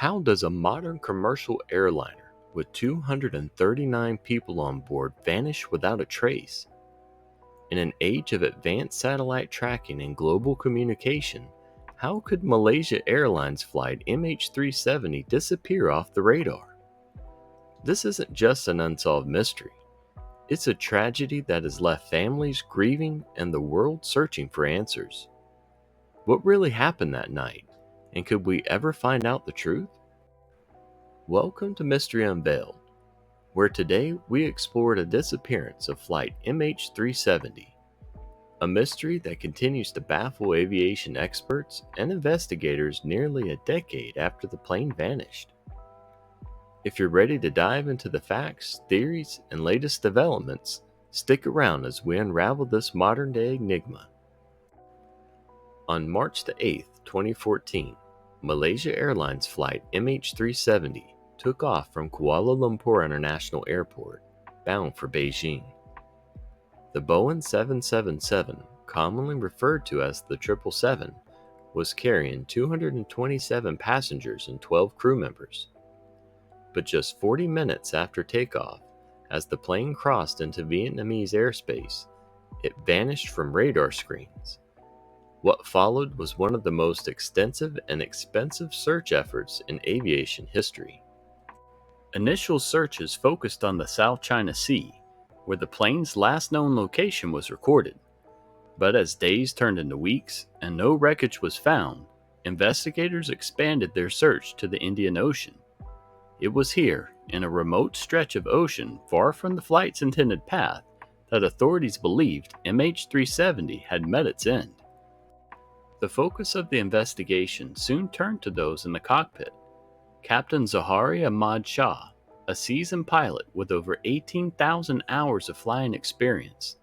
How does a modern commercial airliner with 239 people on board vanish without a trace? In an age of advanced satellite tracking and global communication, how could Malaysia Airlines Flight MH370 disappear off the radar? This isn't just an unsolved mystery. It's a tragedy that has left families grieving and the world searching for answers. What really happened that night? And could we ever find out the truth? Welcome to Mystery Unveiled, where today we explore the disappearance of Flight MH370, a mystery that continues to baffle aviation experts and investigators nearly a decade after the plane vanished. If you're ready to dive into the facts, theories, and latest developments, stick around as we unravel this modern-day enigma. On March the 8th, 2014, Malaysia Airlines Flight MH370 took off from Kuala Lumpur International Airport, bound for Beijing. The Boeing 777, commonly referred to as the 777, was carrying 227 passengers and 12 crew members. But just 40 minutes after takeoff, as the plane crossed into Vietnamese airspace, it vanished from radar screens. What followed was one of the most extensive and expensive search efforts in aviation history. Initial searches focused on the South China Sea, where the plane's last known location was recorded. But as days turned into weeks and no wreckage was found, investigators expanded their search to the Indian Ocean. It was here, in a remote stretch of ocean far from the flight's intended path, that authorities believed MH370 had met its end. The focus of the investigation soon turned to those in the cockpit. Captain Zahari Ahmad Shah, a seasoned pilot with over 18,000 hours of flying experience,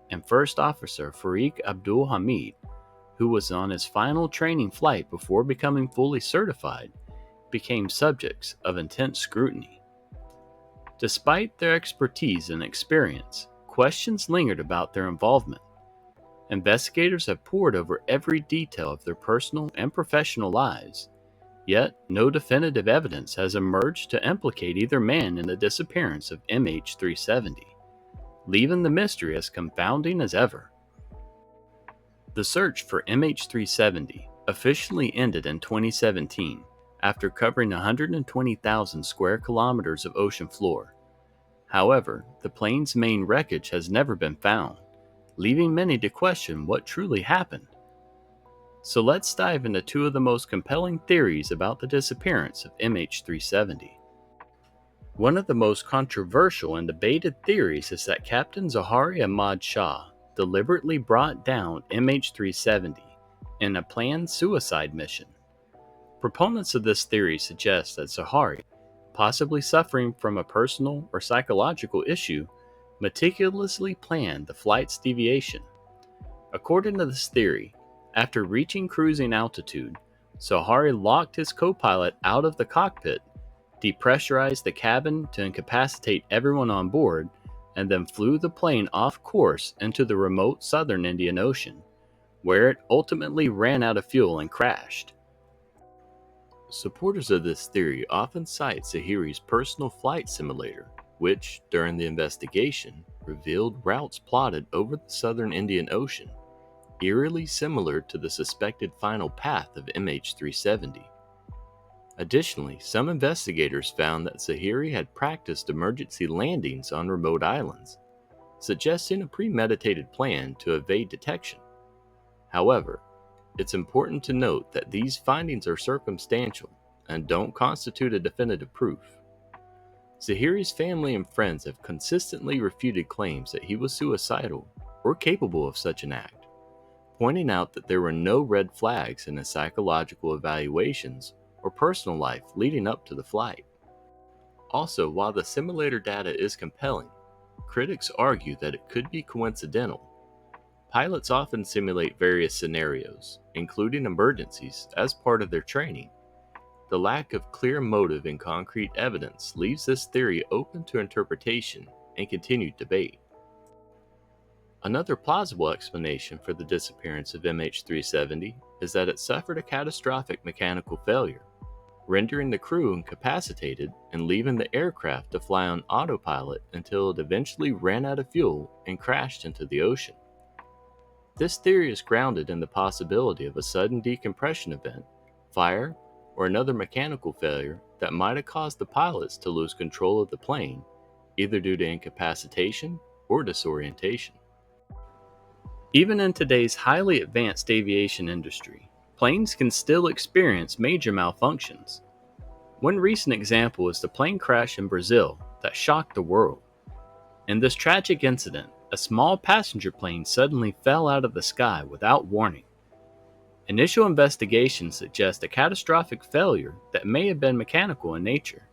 and First Officer Farik Abdul Hamid, who was on his final training flight before becoming fully certified, became subjects of intense scrutiny. Despite their expertise and experience, questions lingered about their involvement. Investigators have pored over every detail of their personal and professional lives, yet no definitive evidence has emerged to implicate either man in the disappearance of MH370, leaving the mystery as confounding as ever. The search for MH370 officially ended in 2017 after covering 120,000 square kilometers of ocean floor. However, the plane's main wreckage has never been found, leaving many to question what truly happened. So let's dive into two of the most compelling theories about the disappearance of MH370. One of the most controversial and debated theories is that Captain Zahari Ahmad Shah deliberately brought down MH370 in a planned suicide mission. Proponents of this theory suggest that Zahari, possibly suffering from a personal or psychological issue, meticulously planned the flight's deviation. According to this theory, after reaching cruising altitude, Zahari locked his co-pilot out of the cockpit, depressurized the cabin to incapacitate everyone on board, and then flew the plane off course into the remote southern Indian Ocean, where it ultimately ran out of fuel and crashed. Supporters of this theory often cite Zahiri's personal flight simulator, which, during the investigation, revealed routes plotted over the southern Indian Ocean, eerily similar to the suspected final path of MH370. Additionally, some investigators found that Zahiri had practiced emergency landings on remote islands, suggesting a premeditated plan to evade detection. However, it's important to note that these findings are circumstantial and don't constitute a definitive proof. Zahiri's family and friends have consistently refuted claims that he was suicidal or capable of such an act, pointing out that there were no red flags in his psychological evaluations or personal life leading up to the flight. Also, while the simulator data is compelling, critics argue that it could be coincidental. Pilots often simulate various scenarios, including emergencies, as part of their training. The lack of clear motive and concrete evidence leaves this theory open to interpretation and continued debate. Another plausible explanation for the disappearance of MH370 is that it suffered a catastrophic mechanical failure. rendering the crew incapacitated and leaving the aircraft to fly on autopilot until it eventually ran out of fuel and crashed into the ocean. This theory is grounded in the possibility of a sudden decompression event, fire, or another mechanical failure that might have caused the pilots to lose control of the plane, either due to incapacitation or disorientation. Even in today's highly advanced aviation industry, planes can still experience major malfunctions. One recent example is the plane crash in Brazil that shocked the world. In this tragic incident, a small passenger plane suddenly fell out of the sky without warning. Initial investigations suggest a catastrophic failure that may have been mechanical in nature.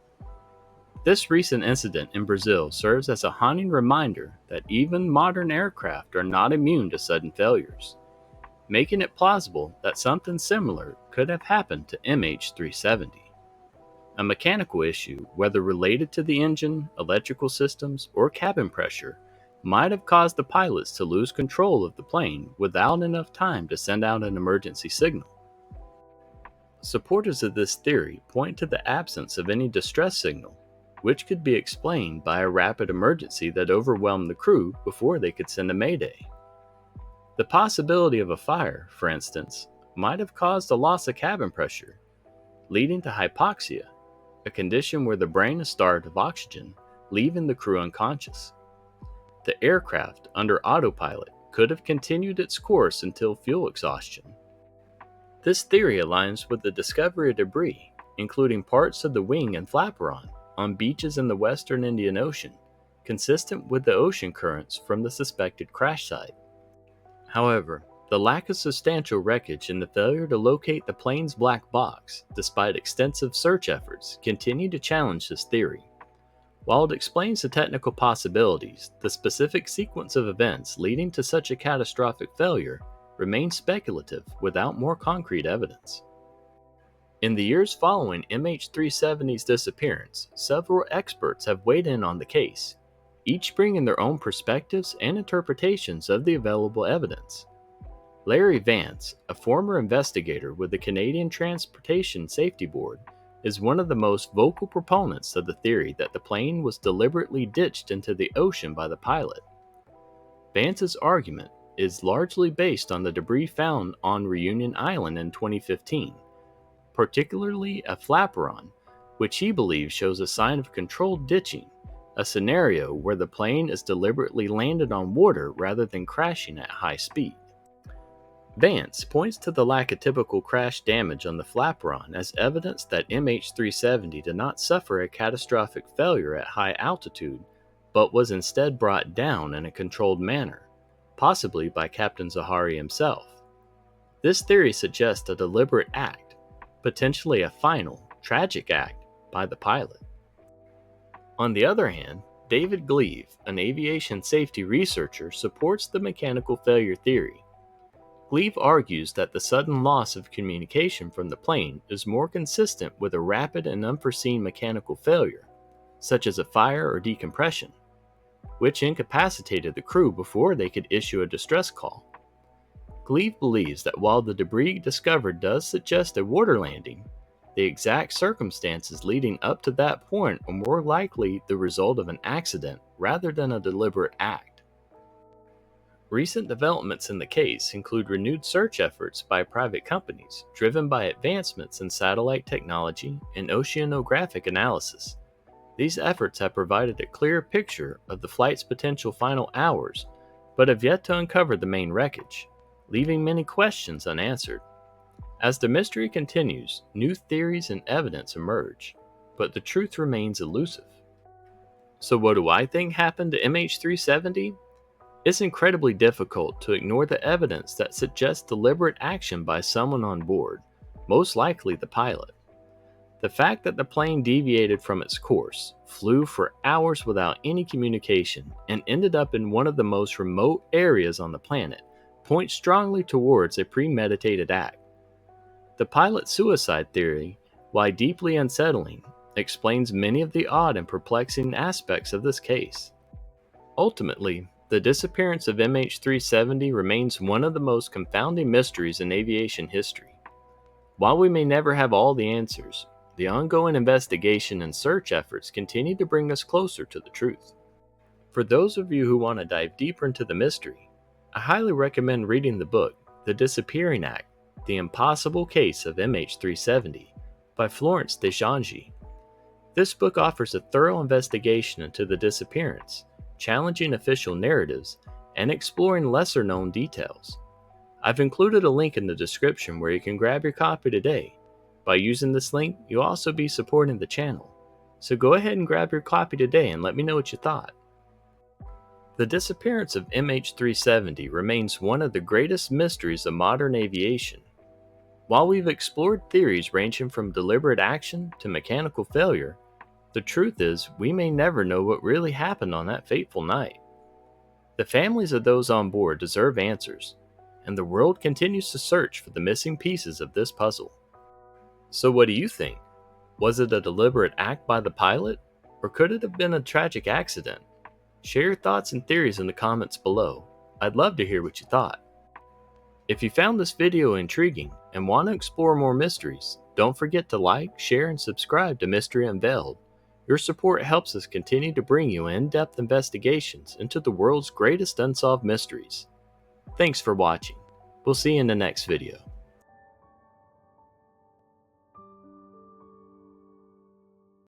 This recent incident in Brazil serves as a haunting reminder that even modern aircraft are not immune to sudden failures, making it plausible that something similar could have happened to MH370. A mechanical issue, whether related to the engine, electrical systems, or cabin pressure, might have caused the pilots to lose control of the plane without enough time to send out an emergency signal. Supporters of this theory point to the absence of any distress signal, which could be explained by a rapid emergency that overwhelmed the crew before they could send a mayday. The possibility of a fire, for instance, might have caused a loss of cabin pressure, leading to hypoxia, a condition where the brain is starved of oxygen, leaving the crew unconscious. The aircraft, under autopilot, could have continued its course until fuel exhaustion. This theory aligns with the discovery of debris, including parts of the wing and flaperon, on beaches in the western Indian Ocean, consistent with the ocean currents from the suspected crash site. However, the lack of substantial wreckage and the failure to locate the plane's black box, despite extensive search efforts, continue to challenge this theory. While it explains the technical possibilities, the specific sequence of events leading to such a catastrophic failure remains speculative without more concrete evidence. In the years following MH370's disappearance, several experts have weighed in on the case, each bringing their own perspectives and interpretations of the available evidence. Larry Vance, a former investigator with the Canadian Transportation Safety Board, is one of the most vocal proponents of the theory that the plane was deliberately ditched into the ocean by the pilot. Vance's argument is largely based on the debris found on Reunion Island in 2015, particularly a flaperon, which he believes shows a sign of controlled ditching, a scenario where the plane is deliberately landed on water rather than crashing at high speed. Vance points to the lack of typical crash damage on the flaperon as evidence that MH370 did not suffer a catastrophic failure at high altitude, but was instead brought down in a controlled manner, possibly by Captain Zahari himself. This theory suggests a deliberate act, potentially a final, tragic act, by the pilot. On the other hand, David Gleave, an aviation safety researcher, supports the mechanical failure theory. Gleave argues that the sudden loss of communication from the plane is more consistent with a rapid and unforeseen mechanical failure, such as a fire or decompression, which incapacitated the crew before they could issue a distress call. Gleave believes that while the debris discovered does suggest a water landing, the exact circumstances leading up to that point are more likely the result of an accident rather than a deliberate act. Recent developments in the case include renewed search efforts by private companies, driven by advancements in satellite technology and oceanographic analysis. These efforts have provided a clearer picture of the flight's potential final hours, but have yet to uncover the main wreckage, leaving many questions unanswered. As the mystery continues, new theories and evidence emerge, but the truth remains elusive. So what do I think happened to MH370? It's incredibly difficult to ignore the evidence that suggests deliberate action by someone on board, most likely the pilot. The fact that the plane deviated from its course, flew for hours without any communication, and ended up in one of the most remote areas on the planet points strongly towards a premeditated act. The pilot suicide theory, while deeply unsettling, explains many of the odd and perplexing aspects of this case. Ultimately, the disappearance of MH370 remains one of the most confounding mysteries in aviation history. While we may never have all the answers, the ongoing investigation and search efforts continue to bring us closer to the truth. For those of you who want to dive deeper into the mystery, I highly recommend reading the book, The Disappearing Act: The Impossible Case of MH370 by Florence Desjanji. This book offers a thorough investigation into the disappearance, challenging official narratives, and exploring lesser-known details. I've included a link in the description where you can grab your copy today. By using this link, you'll also be supporting the channel. So go ahead and grab your copy today and let me know what you thought. The disappearance of MH370 remains one of the greatest mysteries of modern aviation. While we've explored theories ranging from deliberate action to mechanical failure, the truth is we may never know what really happened on that fateful night. The families of those on board deserve answers, and the world continues to search for the missing pieces of this puzzle. So what do you think? Was it a deliberate act by the pilot, or could it have been a tragic accident? Share your thoughts and theories in the comments below. I'd love to hear what you thought. If you found this video intriguing and want to explore more mysteries, don't forget to like, share, and subscribe to Mystery Unveiled. Your support helps us continue to bring you in-depth investigations into the world's greatest unsolved mysteries. Thanks for watching. We'll see you in the next video.